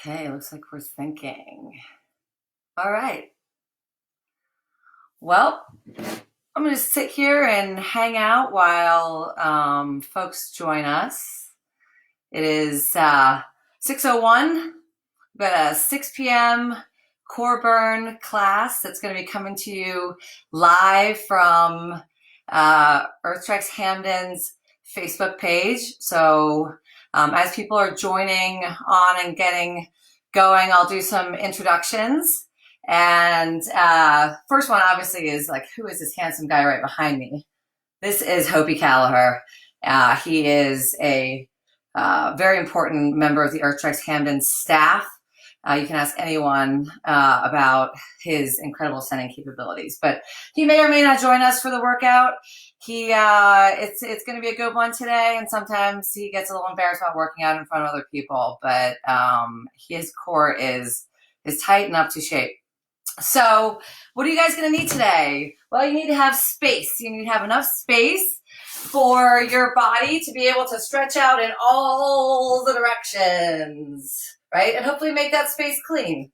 Okay, looks like we're thinking. All right. Well, I'm going to sit here and hang out while folks join us. It is 6:01. We've got a 6 p.m. core burn class that's going to be coming to you live from Treks Hampden's Facebook page. So as people are joining on and getting going, I'll do some introductions. And first one obviously is like, who is this handsome guy right behind me? This is Kallaugher. He is a very important member of the Treks Hampden staff. You can ask anyone about his incredible ascending capabilities, but he may or may not join us for the workout. It's going to be a good one today, and sometimes he gets a little embarrassed about working out in front of other people, but his core is tight and up to shape. So what are you guys going to need today? Well, you need to have space. You need to have enough space for your body to be able to stretch out in all the directions, right? And hopefully make that space clean.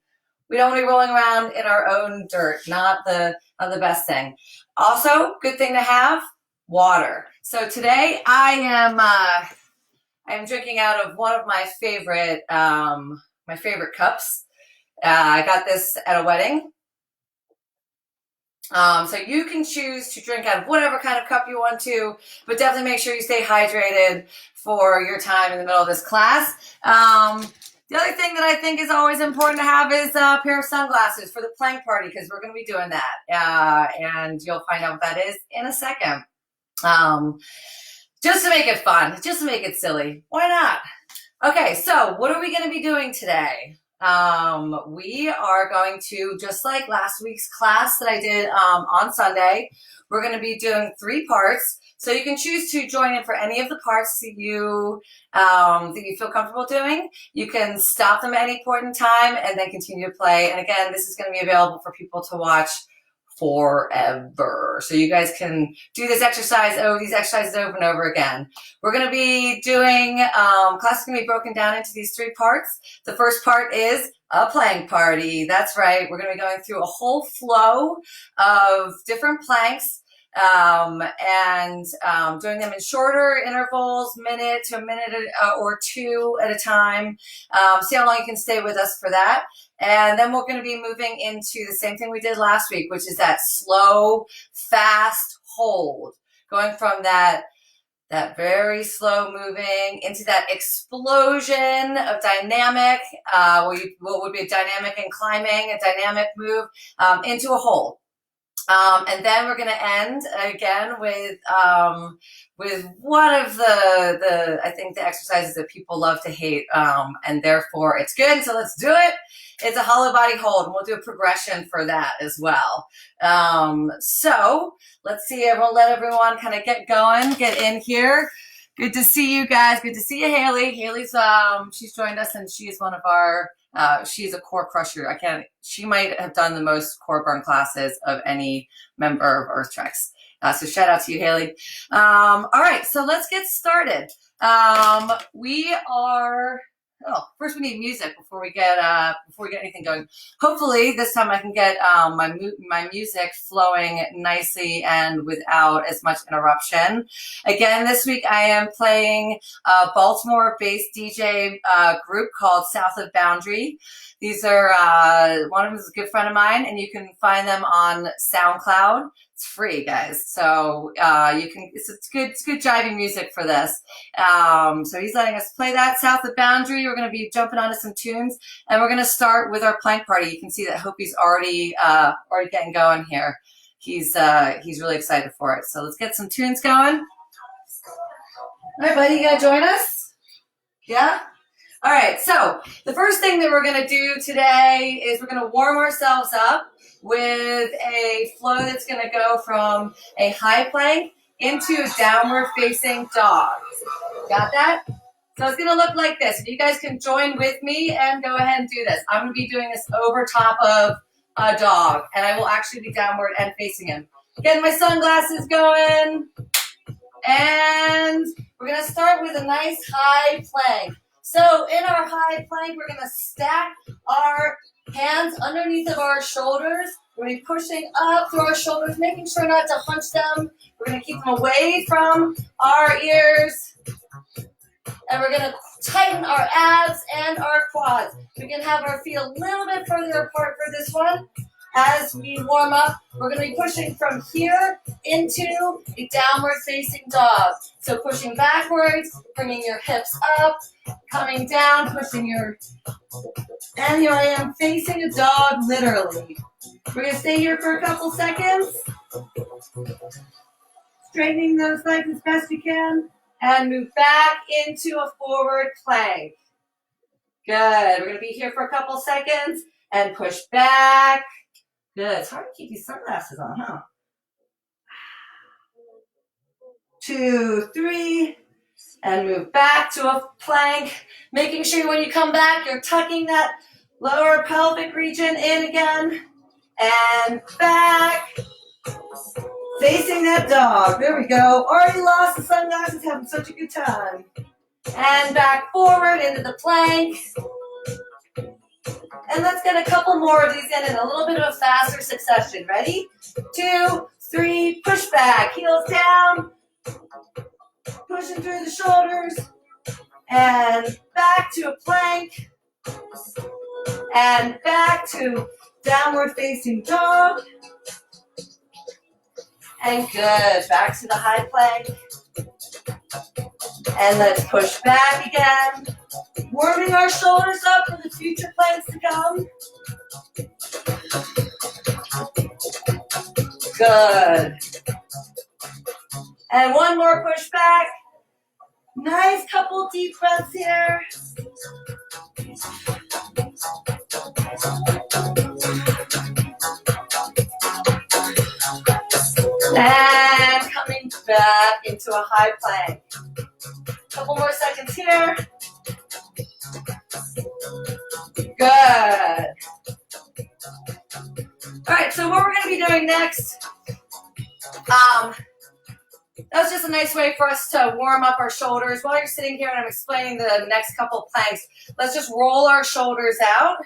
We don't want to be rolling around in our own dirt. Not the best thing. Also, good thing to have, water. So today I am drinking out of one of my favorite cups. I got this at a wedding. So you can choose to drink out of whatever kind of cup you want to, but definitely make sure you stay hydrated for your time in the middle of this class. The other thing that I think is always important to have is a pair of sunglasses for the plank party, because we're going to be doing that. And you'll find out what that is in a second. Just to make it fun, just to make it silly. Why not? Okay, so what are we going to be doing today? We are going to, just like last week's class that I did on Sunday, we're going to be doing 3 parts. So you can choose to join in for any of the parts that you feel comfortable doing. You can stop them at any point in time and then continue to play. And again, this is going to be available for people to watch forever. So you guys can do this exercise, these exercises over and over again. We're going to be doing, class is going to be broken down into these 3 parts. The first part is a plank party. That's right. We're going to be going through a whole flow of different planks, and doing them in shorter intervals, minute to a minute or 2 at a time. See how long you can stay with us for that. And then we're going to be moving into the same thing we did last week, which is that slow, fast hold. Going from that very slow moving into that explosion of dynamic, what would be a dynamic and climbing, a dynamic move, into a hold. And then we're going to end again with one of the I think the exercises that people love to hate, and therefore it's good. So let's do it. It's a hollow body hold, and we'll do a progression for that as well. So let's see. Let everyone kind of get going, get in here. Good to see you guys. Good to see you, Haley. Haley's she's joined us, and she's one of our. She's a core crusher. She might have done the most core burn classes of any member of Earth Treks. So shout out to you, Haley. All right, so let's get started. First we need music before we get anything going. Hopefully this time I can get my music flowing nicely and without as much interruption. Again, this week I am playing a Baltimore-based DJ group called South of Boundary. These are one of them is a good friend of mine, and you can find them on SoundCloud. It's free, guys. So you can. It's good jiving music for this. So he's letting us play that South of Boundary. We're going to be jumping onto some tunes, and we're going to start with our plank party. You can see that Hopi's already getting going here. He's really excited for it. So let's get some tunes going. All right, buddy, you gonna join us? Yeah. All right. So the first thing that we're going to do today is we're going to warm ourselves up with a flow that's going to go from a high plank into a downward facing dog. Got that? So it's going to look like this. If you guys can join with me and go ahead and do this. I'm going to be doing this over top of a dog, and I will actually be downward and facing him. Getting my sunglasses going. And we're going to start with a nice high plank. So in our high plank, we're gonna stack our hands underneath of our shoulders. We're gonna be pushing up through our shoulders, making sure not to hunch them. We're gonna keep them away from our ears. And we're gonna tighten our abs and our quads. We can have our feet a little bit further apart for this one. As we warm up, we're gonna be pushing from here into a downward facing dog. So pushing backwards, bringing your hips up, coming down, pushing your, and here I am facing a dog, literally. We're gonna stay here for a couple seconds. Straightening those legs as best you can. And move back into a forward plank. Good. We're going to be here for a couple seconds and push back. Good. It's hard to keep these sunglasses on, huh? 2, 3, and move back to a plank. Making sure when you come back, you're tucking that lower pelvic region in again. And back. Facing that dog. There we go. Already lost the sunglasses, having such a good time. And back forward into the plank. And let's get a couple more of these in a little bit of a faster succession. Ready? 2, 3, push back. Heels down. Pushing through the shoulders. And back to a plank. And back to downward facing dog. And good, back to the high plank. And let's push back again. Warming our shoulders up for the future planks to come. Good. And one more push back. Nice couple deep breaths here. And coming back into a high plank. Couple more seconds here. Good. All right, so what we're going to be doing next, that was just a nice way for us to warm up our shoulders. While you're sitting here and I'm explaining the next couple planks, let's just roll our shoulders out.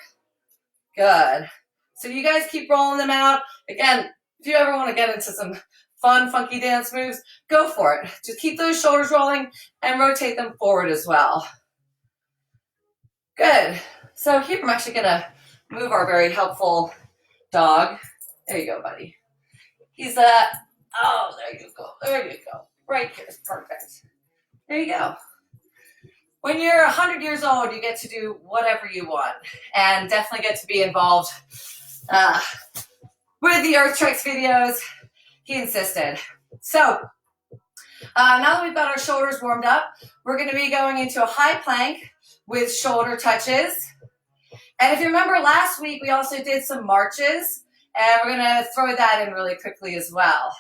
Good. So you guys keep rolling them out. Again, if you ever want to get into some fun, funky dance moves, go for it. Just keep those shoulders rolling and rotate them forward as well. Good. So here I'm actually going to move our very helpful dog. There you go, buddy. He's oh, there you go. There you go. Right here. Perfect. There you go. When you're 100 years old, you get to do whatever you want and definitely get to be involved with the Earth Treks videos. He insisted. So now that we've got our shoulders warmed up, we're going to be going into a high plank with shoulder touches. And if you remember last week, we also did some marches, and we're going to throw that in really quickly as well.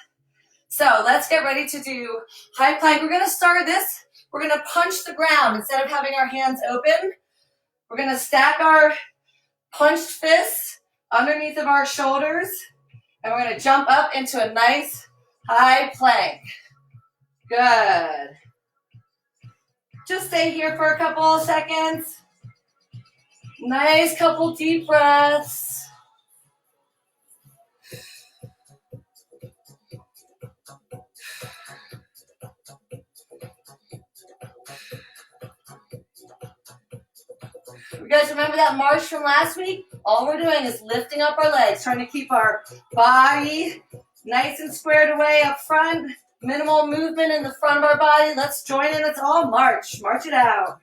So let's get ready to do high plank. We're going to start this. We're going to punch the ground instead of having our hands open. We're going to stack our punched fists underneath of our shoulders, and we're going to jump up into a nice high plank. Good. Just stay here for a couple of seconds. Nice couple deep breaths. You guys remember that march from last week? All we're doing is lifting up our legs, trying to keep our body nice and squared away up front. Minimal movement in the front of our body. Let's join in. Let's all march. March it out.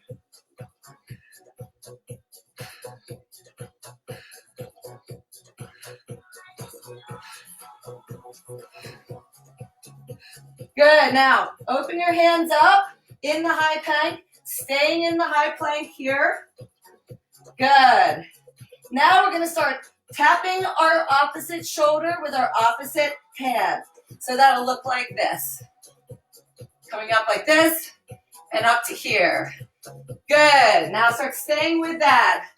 Good. Now, open your hands up in the high plank. Staying in the high plank here. Good. Now we're going to start tapping our opposite shoulder with our opposite hand. So that'll look like this. Coming up like this and up to here. Good. Now start staying with that.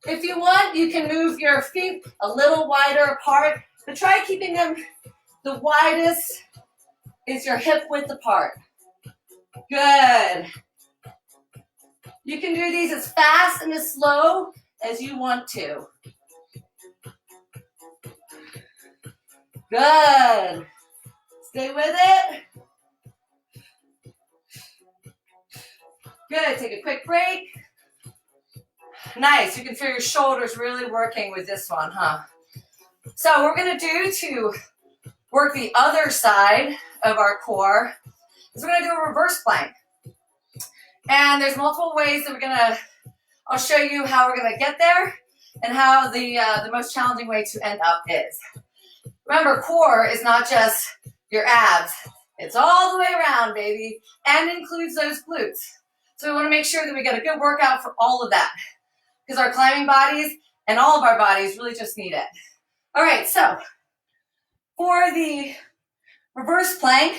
If you want, you can move your feet a little wider apart, but try keeping them the widest is your hip width apart. Good. You can do these as fast and as slow as you want to. Good. Stay with it. Good. Take a quick break. Nice. You can feel your shoulders really working with this one, huh? So what we're going to do to work the other side of our core is we're going to do a reverse plank. And there's multiple ways that I'll show you how we're going to get there and how the most challenging way to end up is. Remember, core is not just your abs. It's all the way around, baby, and includes those glutes. So we want to make sure that we get a good workout for all of that because our climbing bodies and all of our bodies really just need it. All right, so for the reverse plank,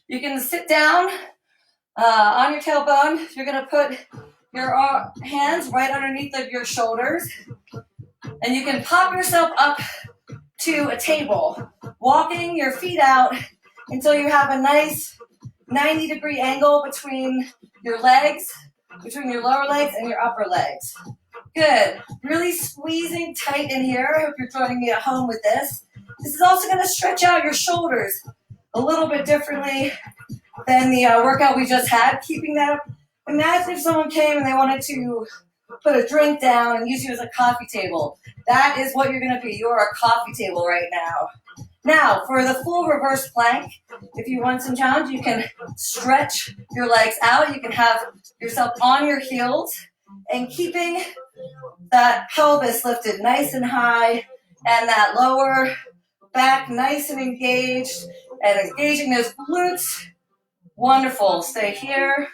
you can sit down on your tailbone. You're going to put your hands right underneath of your shoulders, and you can pop yourself up to a table, walking your feet out until you have a nice 90-degree angle between your legs, between your lower legs and your upper legs. Good. Really squeezing tight in here. I hope you're joining me at home with this. This is also going to stretch out your shoulders a little bit differently than the workout we just had. Keeping that up. Imagine if someone came and they wanted to put a drink down and use you as a coffee table. That is what you're going to be. You are a coffee table right now. Now, for the full reverse plank, if you want some challenge, you can stretch your legs out. You can have yourself on your heels and keeping that pelvis lifted nice and high and that lower back nice and engaged and engaging those glutes. Wonderful. Stay here.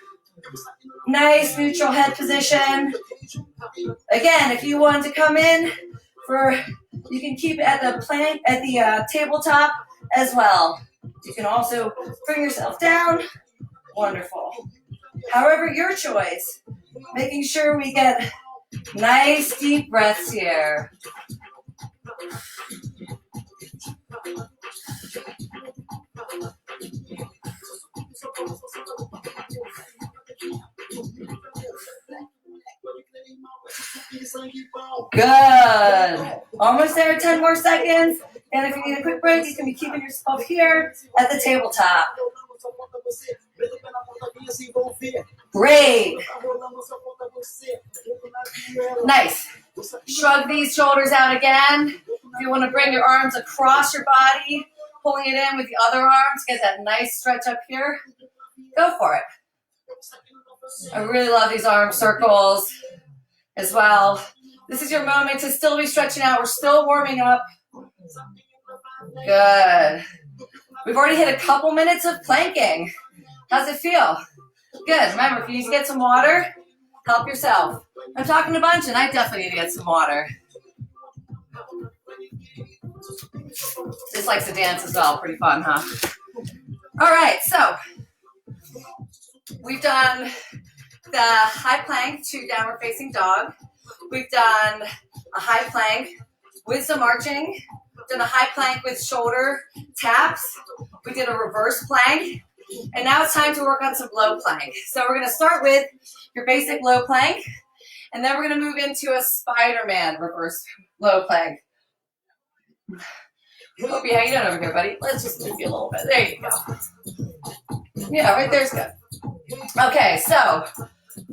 Nice neutral head position. Again, if you want to come in you can keep it at the plank, at the tabletop as well. You can also bring yourself down. Wonderful. However, your choice. Making sure we get nice deep breaths here. Good. Almost there, 10 more seconds. And if you need a quick break, you can be keeping yourself here at the tabletop. Great. Nice. Shrug these shoulders out again. If you want to bring your arms across your body, pulling it in with the other arms, get that nice stretch up here. Go for it. I really love these arm circles as well. This is your moment to still be stretching out. We're still warming up. Good. We've already hit a couple minutes of planking. How's it feel? Good. Remember, if you need to get some water, help yourself. I'm talking a bunch, and I definitely need to get some water. Just likes to dance as well. Pretty fun, huh? All right, so we've done the high plank to downward facing dog. We've done a high plank with some arching. We've done a high plank with shoulder taps. We did a reverse plank. And now it's time to work on some low plank. So we're going to start with your basic low plank. And then we're going to move into a Spider-Man reverse low plank. Hope how you doing over here, buddy? Let's just move you a little bit. There you go. Yeah, right there's good. Okay, so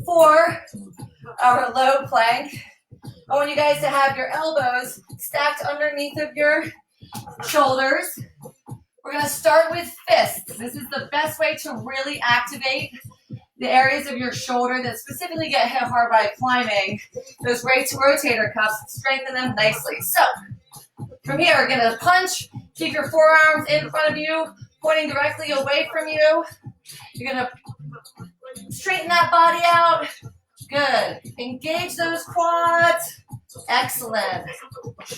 for our low plank, I want you guys to have your elbows stacked underneath of your shoulders. We're going to start with fists. This is the best way to really activate the areas of your shoulder that specifically get hit hard by climbing. Those rotator cuffs, strengthen them nicely. So from here, we're going to punch. Keep your forearms in front of you, pointing directly away from you. You're going to straighten that body out. Good. Engage those quads. Excellent.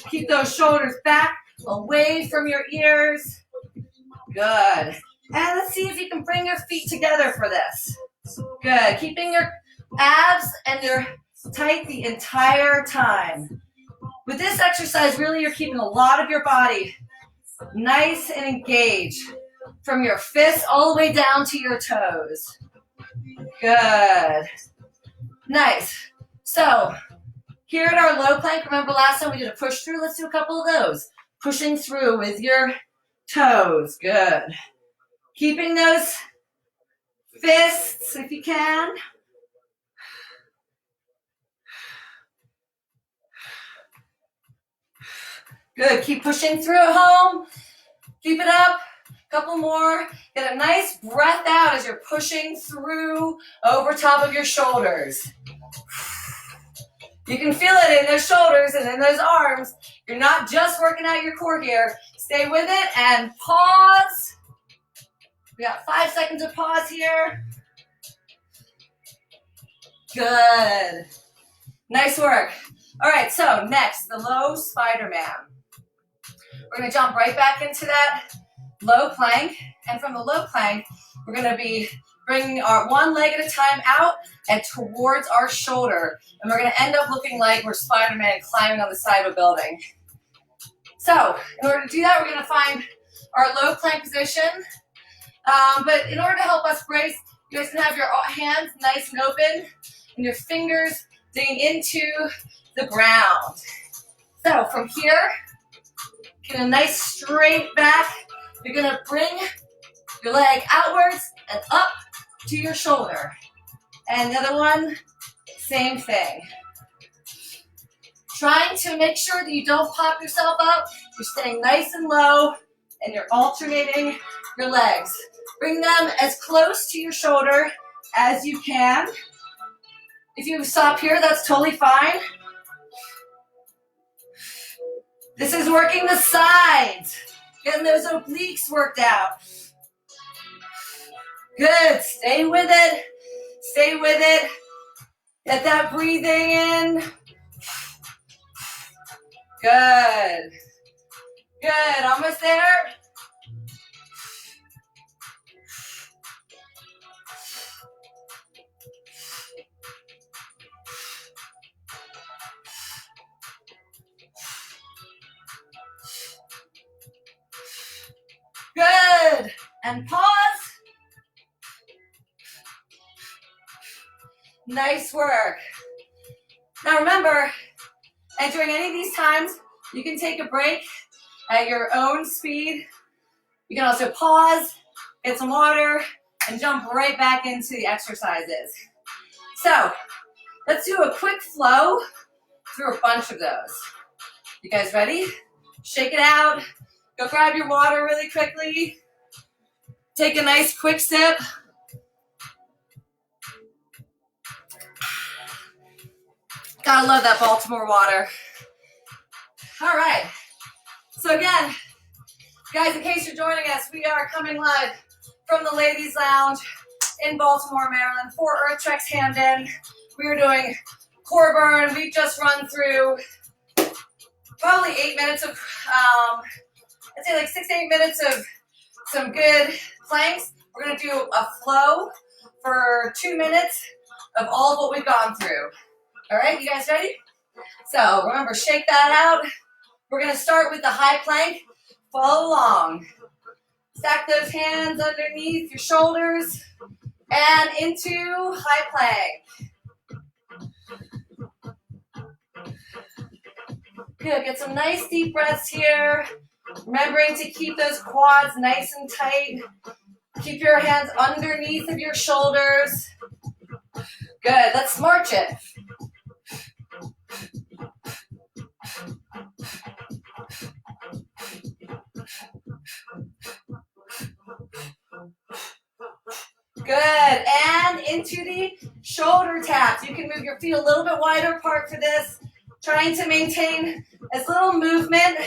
Keep those shoulders back, away from your ears. Good. And let's see if you can bring your feet together for this. Good. Keeping your abs and your tight the entire time. With this exercise, really you're keeping a lot of your body nice and engaged from your fists all the way down to your toes. Good. Nice. So here at our low plank, remember last time we did a push through? Let's do a couple of those. Pushing through with your toes. Good. Keeping those fists if you can. Good. Keep pushing through at home. Keep it up. Couple more. Get a nice breath out as you're pushing through over top of your shoulders. You can feel it in those shoulders and in those arms. You're not just working out your core here. Stay with it and pause. We got 5 seconds of pause here. Good. Nice work. All right, so next, the low Spider-Man. We're going to jump right back into that low plank. And from the low plank, we're going to be bringing our one leg at a time out and towards our shoulder. And we're going to end up looking like we're Spider-Man climbing on the side of a building. So in order to do that, we're going to find our low plank position. But in order to help us brace, you guys can have your hands nice and open and your fingers digging into the ground. So from here, get a nice straight back. You're going to bring your leg outwards and up to your shoulder. And the other one, same thing. Trying to make sure that you don't pop yourself up. You're staying nice and low and you're alternating your legs. Bring them as close to your shoulder as you can. If you stop here, that's totally fine. This is working the sides, getting those obliques worked out. Good, stay with it, stay with it. Get that breathing in. Good, good, almost there. Good, and pause. Nice work. Now remember, entering any of these times, you can take a break at your own speed. You can also pause, get some water, and jump right back into the exercises. So, let's do a quick flow through a bunch of those. You guys ready? Shake it out. Go grab your water really quickly. Take a nice quick sip. Gotta love that Baltimore water. All right. So again, guys, in case you're joining us, we are coming live from the Ladies Lounge in Baltimore, Maryland for Treks Hampden. We are doing core burn. We've just run through probably 8 minutes of, I'd say like 6 to 8 minutes of some good planks. We're gonna do a flow for 2 minutes of all of what we've gone through. All right, you guys ready? So remember, shake that out. We're gonna start with the high plank. Follow along. Stack those hands underneath your shoulders and into high plank. Good, get some nice deep breaths here. Remembering to keep those quads nice and tight. Keep your hands underneath of your shoulders. Good, let's march it. Good, and into the shoulder taps. You can move your feet a little bit wider apart for this. Trying to maintain as little movement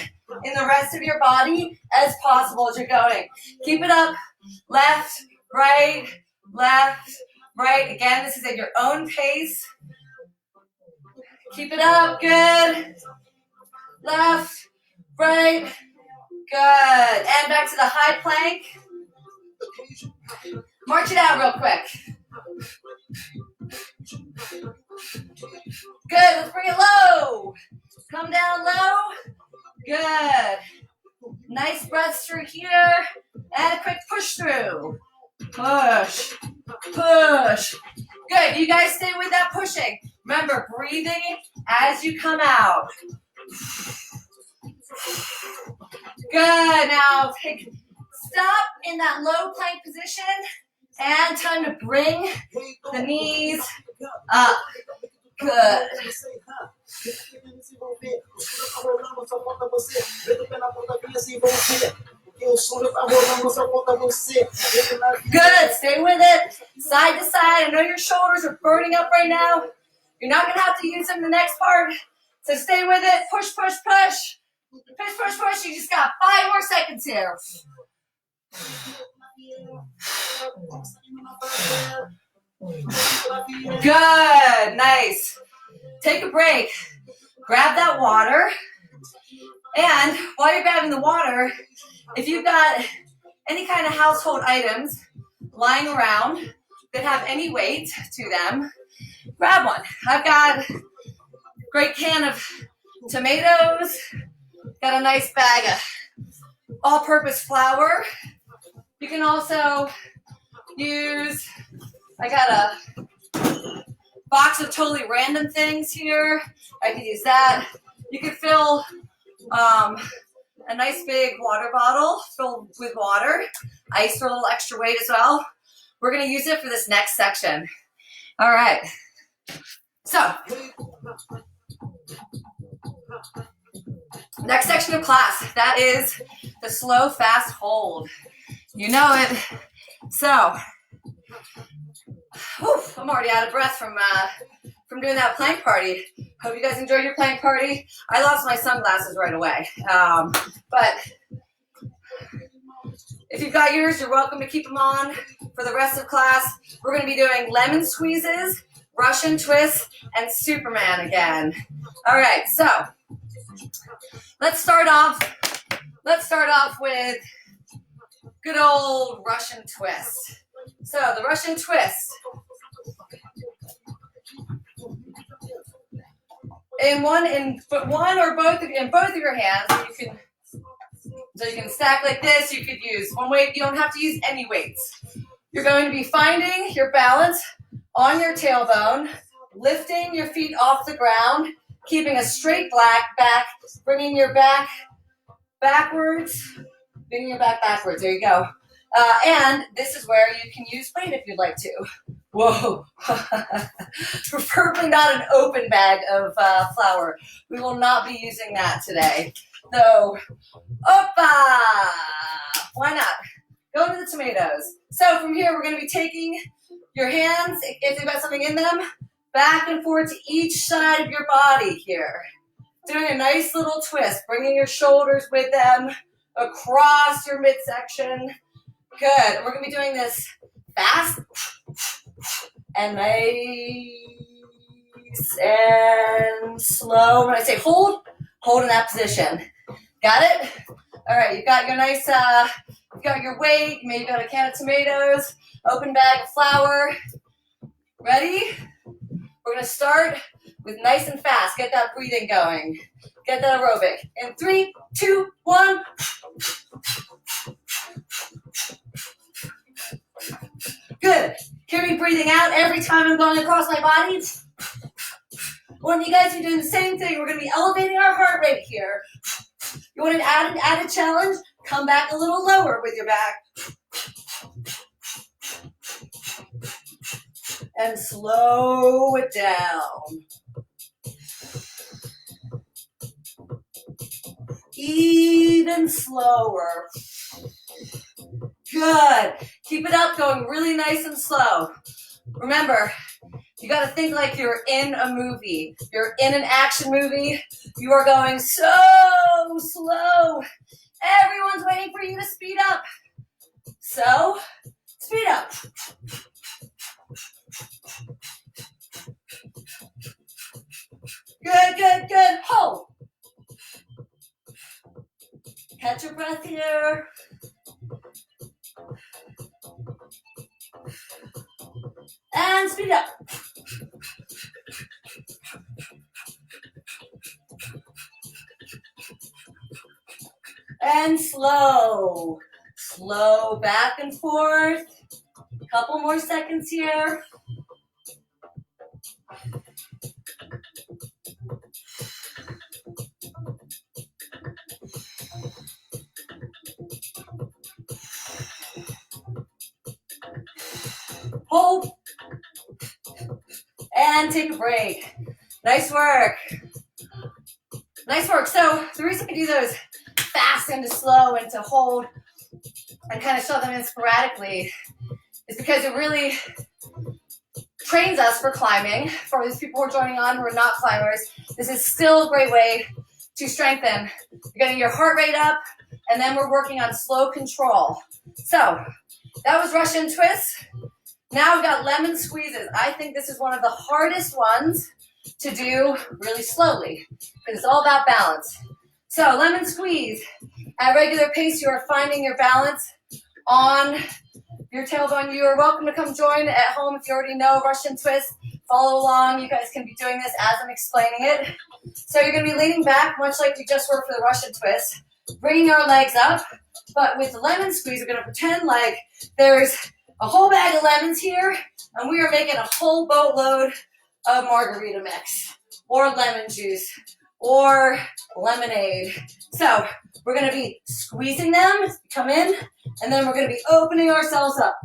in the rest of your body as possible as you're going. Keep it up. Left, right, left, right. Again, this is at your own pace. Keep it up. Good. Left, right. Good. And back to the high plank. March it out real quick. Good. Let's bring it low. Come down low. Good. Nice breaths through here. And a quick push through. Push. Push. Good, you guys stay with that pushing. Remember, breathing as you come out. Good, now stop in that low plank position and time to bring the knees up. Good. Good, stay with it, side to side. I know your shoulders are burning up right now. You're not gonna have to use them in the next part, so stay with it, push, push, push. Push, push, push, you just got 5 more seconds here. Good, nice. Take a break, grab that water, and while you're grabbing the water, if you've got any kind of household items lying around that have any weight to them, grab one. I've got a great can of tomatoes, got a nice bag of all-purpose flour. You can also use, I got a box of totally random things here. I could use that. You could fill a nice big water bottle filled with water, ice for a little extra weight as well. We're gonna use it for this next section. All right, so next section of class, that is the slow, fast hold. You know it. So, whew, I'm already out of breath from doing that plank party. Hope you guys enjoyed your plank party. I lost my sunglasses right away. But if you've got yours, you're welcome to keep them on for the rest of class. We're going to be doing lemon squeezes, Russian twists, and Superman again. All right, so let's start off with good old Russian twist. So the Russian twist. In one or both of your hands, so you can stack like this. You could use one weight. You don't have to use any weights. You're going to be finding your balance on your tailbone, lifting your feet off the ground, keeping a straight back, bringing your back backwards, bringing your back backwards. There you go. And this is where you can use weight if you'd like to. Whoa. Preferably not an open bag of flour. We will not be using that today. So, oppa! Why not? Go to the tomatoes. So from here, we're going to be taking your hands, if they've got something in them, back and forth to each side of your body here. Doing a nice little twist, bringing your shoulders with them across your midsection. Good. We're going to be doing this fast and nice and slow. When I say hold in that position. Got it? All right, you've got your nice, you've got your weight, maybe got a can of tomatoes, open bag of flour. Ready? We're going to start with nice and fast. Get that breathing going. Get that aerobic. In 3, 2, 1. Good. Hear me breathing out every time I'm going across my body. When you guys are doing the same thing, we're going to be elevating our heart rate here. You want an added challenge? Come back a little lower with your back. And slow it down. Even slower. Good. Keep it up, going really nice and slow. Remember, you got to think like you're in a movie. You're in an action movie. You are going so slow. Everyone's waiting for you to speed up. So, speed up. Good, good, good. Hold. Catch your breath here. And speed up. And slow. Slow back and forth. Couple more seconds here. Hold. And take a break. Nice work. Nice work. So the reason we do those fast and to slow and to hold and kind of show them in sporadically is because it really trains us for climbing. For these people who are joining on who are not climbers, this is still a great way to strengthen. You're getting your heart rate up, and then we're working on slow control. So that was Russian twists. Now we've got lemon squeezes. I think this is one of the hardest ones to do really slowly because it's all about balance. So lemon squeeze. At regular pace, you are finding your balance on your tailbone. You are welcome to come join at home if you already know Russian twist. Follow along. You guys can be doing this as I'm explaining it. So you're going to be leaning back, much like we just were for the Russian twist, bringing our legs up. But with the lemon squeeze, we're going to pretend like there's a whole bag of lemons here, and we are making a whole boatload of margarita mix, or lemon juice, or lemonade. So we're going to be squeezing them, come in, and then we're going to be opening ourselves up,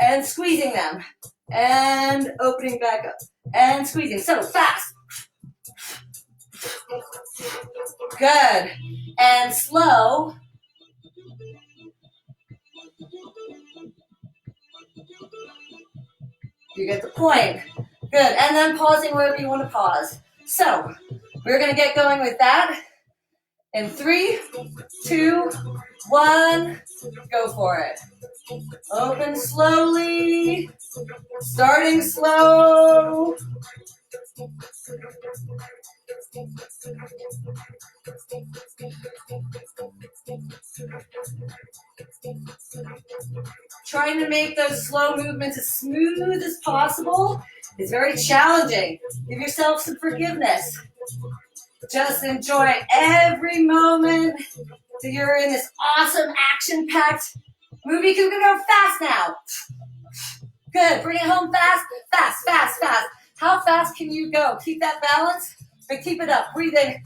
and squeezing them, and opening back up, and squeezing. So fast. Good. And slow. You get the point. Good. And then pausing wherever you want to pause. So we're going to get going with that. In 3, 2, 1, go for it. Open slowly. Starting slow. Trying to make those slow movements as smooth as possible is very challenging. Give yourself some forgiveness. Just enjoy every moment that you're in this awesome action-packed movie. We're going to go fast now. Good. Bring it home fast. Fast, fast, fast. How fast can you go? Keep that balance, but keep it up. Breathe in.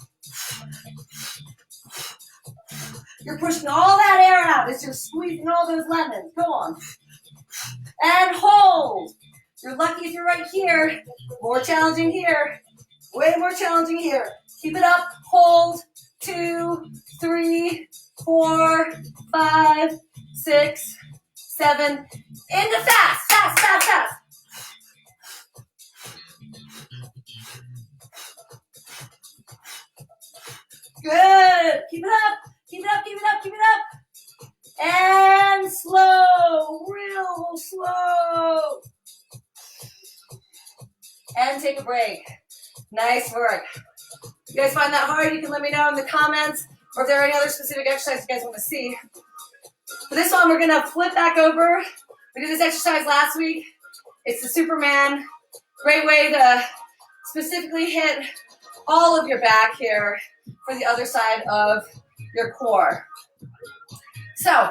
You're pushing all that air out as you're squeezing all those lemons. Go on. And hold. You're lucky if you're right here. More challenging here. Way more challenging here. Keep it up. Hold. 2, 3, 4, 5, 6, 7. Into fast. Fast, fast, fast. Good. Keep it up. Keep it up, keep it up, keep it up. And slow, real slow. And take a break. Nice work. If you guys find that hard, you can let me know in the comments, or if there are any other specific exercises you guys want to see. For this one, we're going to flip back over. We did this exercise last week. It's the Superman. Great way to specifically hit all of your back here for the other side of your core. So,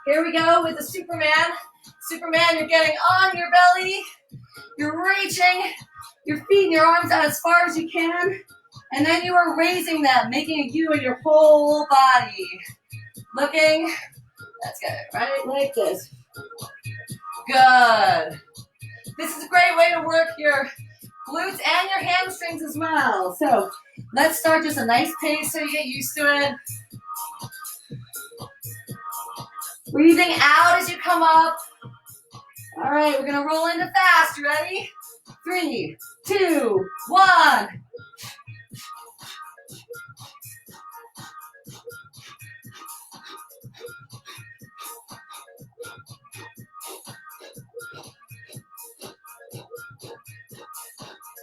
here we go with the Superman. Superman, you're getting on your belly. You're reaching your feet and your arms out as far as you can. And then you are raising them, making a U in your whole body. Looking, that's good, right? Like this. Good. This is a great way to work your glutes and your hamstrings as well. So let's start just a nice pace so you get used to it. Breathing out as you come up. All right, we're going to roll into fast. You ready? 3, 2, 1.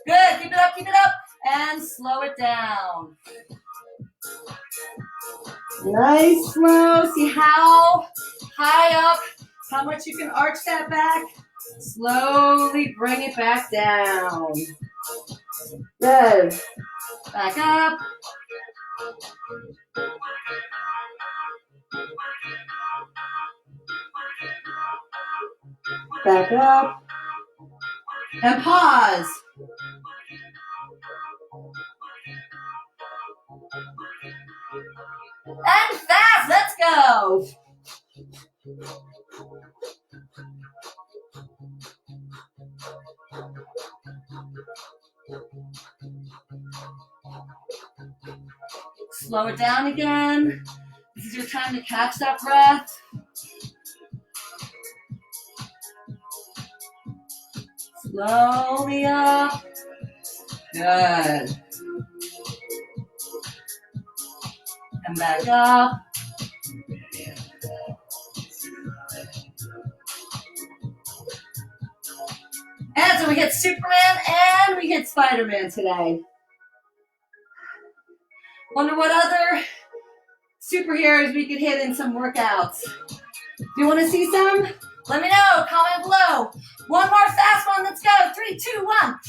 Good, keep it up, and slow it down. Nice, slow. See how high up, how much you can arch that back. Slowly bring it back down. Good. Back up. Back up. And pause. And fast, let's go. Slow it down again. This is your time to catch that breath. Slowly up. Good. And back up. And so we hit Superman and we hit Spider-Man today. Wonder what other superheroes we could hit in some workouts. Do you want to see some? Let me know. Comment below. One more fast one. Let's go. 3, 2, 1.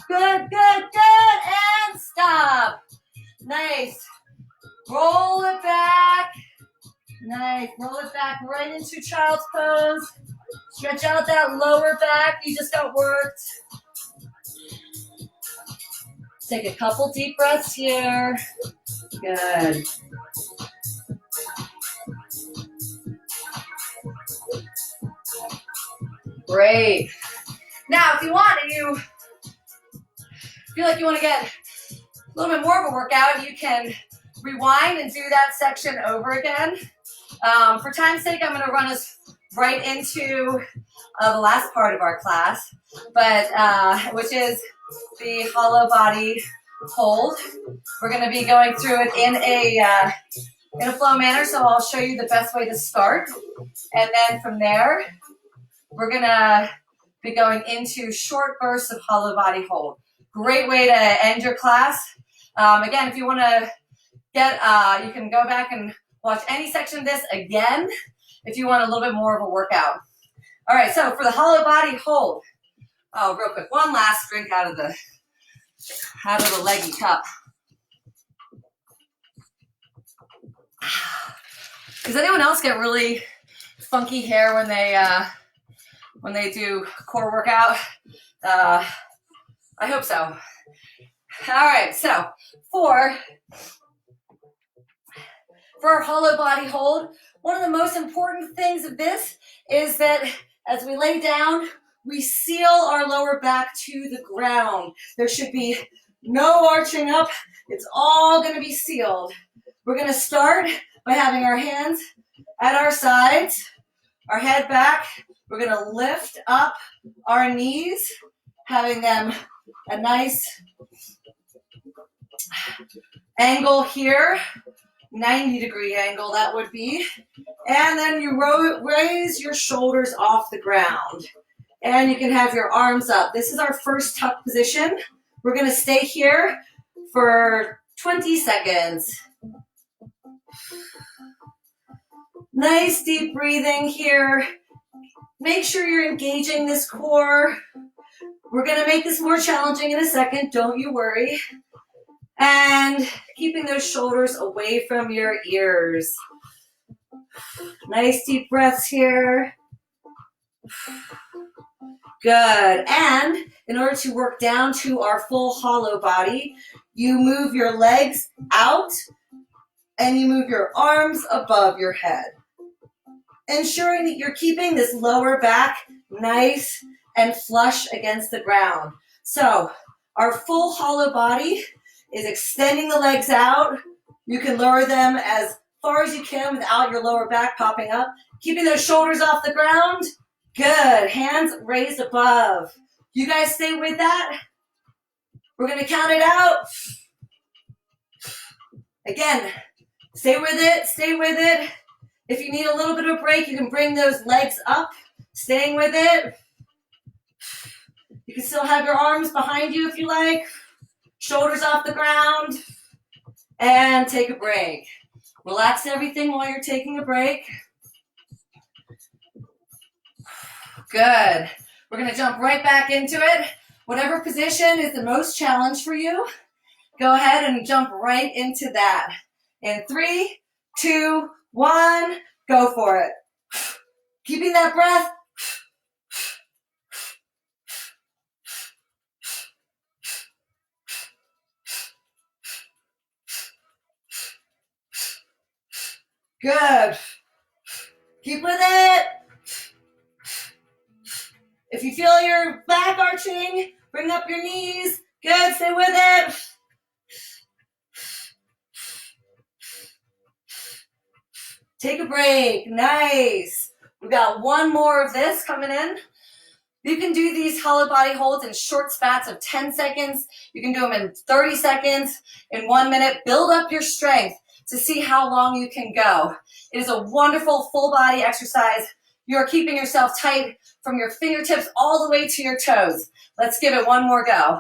Good, good, good. And stop. Nice. Roll it back. Nice. Roll it back right into child's pose. Stretch out that lower back. You just got worked. Take a couple deep breaths here. Good. Great. Now, if you want and you feel like you want to get a little bit more of a workout, you can rewind and do that section over again. For time's sake, I'm going to run us right into the last part of our class, but which is the hollow body hold. We're going to be going through it in a flow manner, so I'll show you the best way to start, and then from there, we're going to be going into short bursts of hollow body hold. Great way to end your class. Again, if you want to get, you can go back and watch any section of this again if you want a little bit more of a workout. All right, so for the hollow body hold, oh, real quick, one last drink out of the leggy cup. Does anyone else get really funky hair when they do core workout? I hope so. All right, so for our hollow body hold, one of the most important things of this is that as we lay down, we seal our lower back to the ground. There should be no arching up. It's all going to be sealed. We're going to start by having our hands at our sides, our head back. We're going to lift up our knees, having them a nice angle here, 90-degree angle that would be. And then you raise your shoulders off the ground. And you can have your arms up. This is our first tuck position. We're going to stay here for 20 seconds. Nice deep breathing here. Make sure you're engaging this core. We're going to make this more challenging in a second. Don't you worry. And keeping those shoulders away from your ears. Nice deep breaths here. Good. And in order to work down to our full hollow body, you move your legs out and you move your arms above your head, ensuring that you're keeping this lower back nice and flush against the ground. So our full hollow body is extending the legs out. You can lower them as far as you can without your lower back popping up. Keeping those shoulders off the ground. Good. Hands raised above. You guys stay with that. We're going to count it out. Again, stay with it. Stay with it. If you need a little bit of a break, you can bring those legs up. Staying with it. You can still have your arms behind you if you like. Shoulders off the ground. And take a break. Relax everything while you're taking a break. Good. We're going to jump right back into it. Whatever position is the most challenge for you, Go ahead and jump right into that. In 3, 2, 1, go for it. Keeping that breath. Good. Keep with it. If you feel your back arching, bring up your knees. Good, stay with it. Take a break. Nice. We got one more of this coming in. You can do these hollow body holds in short spats of 10 seconds. You can do them in 30 seconds, in 1 minute. Build up your strength to see how long you can go. It is a wonderful full body exercise. You're keeping yourself tight from your fingertips all the way to your toes. Let's give it one more go.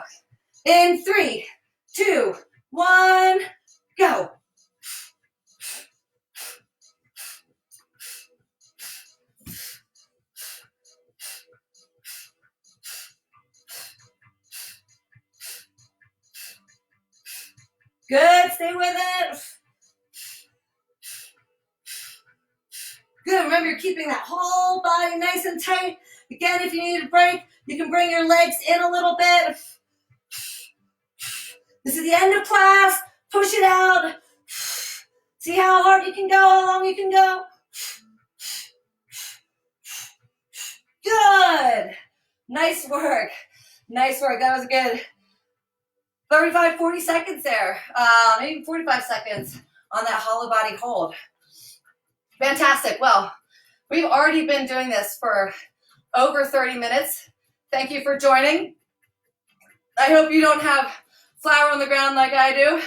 In 3, 2, 1, go. Good, stay with it. Good, remember you're keeping that whole body nice and tight. Again, if you need a break, you can bring your legs in a little bit. This is the end of class. Push it out. See how hard you can go, how long you can go. Good. Nice work. Nice work. That was a good 35, 40 seconds there. Maybe 45 seconds on that hollow body hold. Fantastic. Well, we've already been doing this for over 30 minutes. Thank you for joining. I hope you don't have flour on the ground like I do,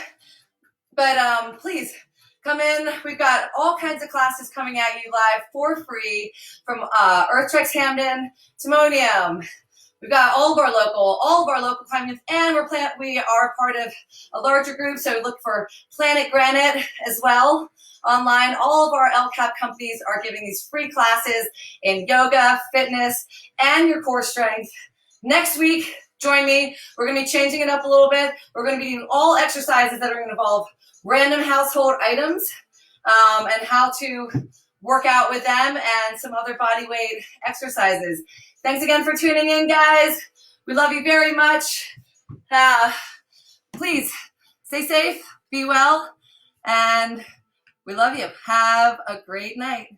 but please come in. We've got all kinds of classes coming at you live for free from Treks Hampden, Timonium. We've got all of our local climbers, and we are part of a larger group, so look for Planet Granite as well online. All of our LCAP companies are giving these free classes in yoga, fitness, and your core strength. Next week, join me. We're going to be changing it up a little bit. We're going to be doing all exercises that are going to involve random household items and how to work out with them and some other body weight exercises. Thanks again for tuning in, guys. We love you very much. Please stay safe, be well, and we love you. Have a great night.